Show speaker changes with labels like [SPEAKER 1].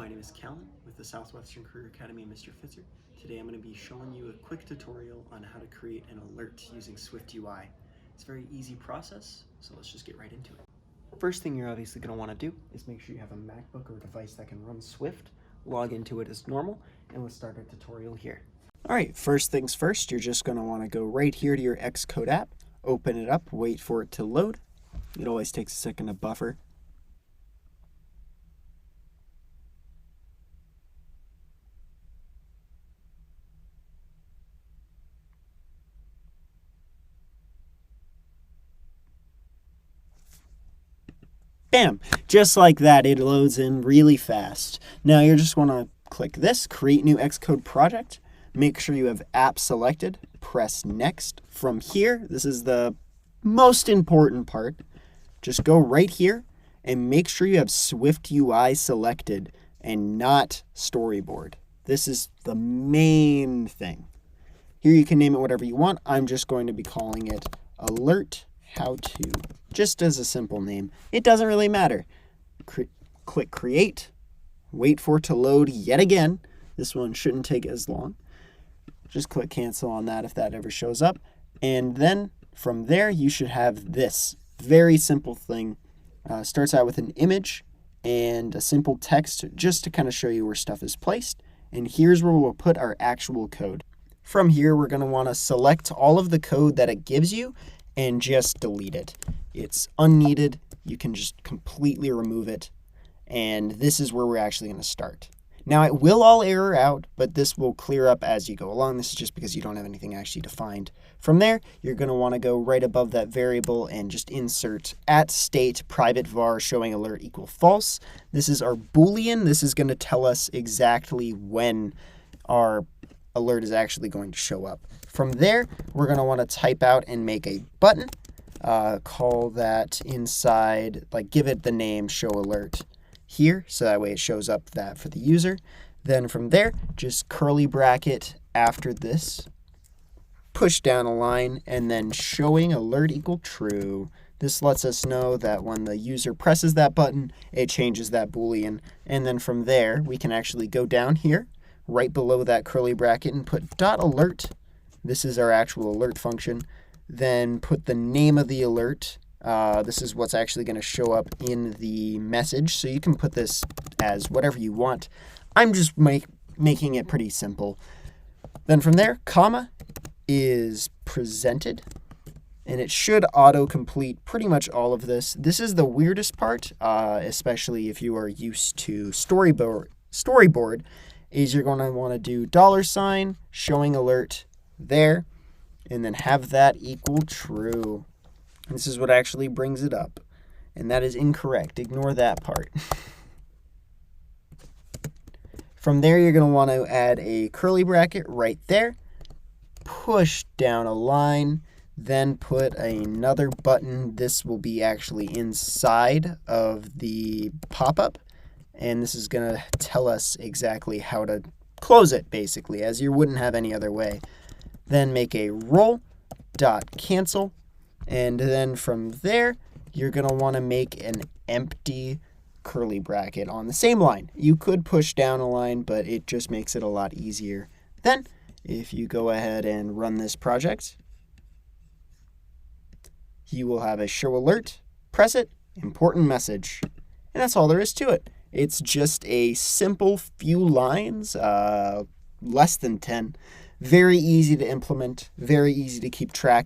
[SPEAKER 1] my name is Callan with the Southwestern Career Academy and Mr. Fitzer. Today I'm going to be showing you a quick tutorial on how to create an alert using SwiftUI. It's a very easy process, so let's just get right into it. First thing you're obviously going to want to do is make sure you have a MacBook or a device that can run Swift, log into it as normal, and let's start our tutorial here. Alright, first things first, you're just going to want to go right here to your Xcode app, open it up, wait for it to load. It always takes a second to buffer. Bam! Just like that, it loads in really fast. Now you're just want to click this, create new Xcode project. Make sure you have app selected, press next. From here, this is the most important part. Just go right here and make sure you have SwiftUI selected and not storyboard. This is the main thing. Here you can name it whatever you want. I'm just going to be calling it alert how to, just as a simple name. It doesn't really matter. Click create, wait for it to load yet again. This one shouldn't take as long. Just click cancel on that if that ever shows up. And then from there, you should have this very simple thing. Starts out with an image and a simple text just to kind of show you where stuff is placed. And here's where we'll put our actual code. From here, we're going to want to select all of the code that it gives you and just delete it. It's unneeded. You can just completely remove it. And this is where we're actually going to start. Now, it will all error out, but this will clear up as you go along. This is just because you don't have anything actually defined. From there, you're going to want to go right above that variable and just insert @state private var showing alert equal false. This is our Boolean. This is going to tell us exactly when our alert is actually going to show up. From there, we're going to want to type out and make a button. Call that inside, like give it the name show alert here, so that way it shows up that for the user. Then from there, just curly bracket after this, push down a line, and then showing alert equal true. This lets us know that when the user presses that button, it changes that Boolean. And then from there, we can actually go down here, right below that curly bracket, and put .alert. This is our actual alert function. Then put the name of the alert. This is what's actually going to show up in the message. So you can put this as whatever you want. I'm just making it pretty simple. Then from there, comma is presented. And it should auto-complete pretty much all of this. This is the weirdest part, especially if you are used to storyboard, is you're going to want to do $ showing alert there, and then have that equal true. This is what actually brings it up, and that is incorrect. Ignore that part. From there, you're going to want to add a curly bracket right there, push down a line, then put another button. This will be actually inside of the pop-up, and this is going to tell us exactly how to close it, basically, as you wouldn't have any other way. Then make a roll.cancel. And then from there, you're going to want to make an empty curly bracket on the same line. You could push down a line, but it just makes it a lot easier. Then, if you go ahead and run this project, you will have a show alert, press it, important message. And that's all there is to it. It's just a simple few lines, less than 10. Very easy to implement, very easy to keep track of.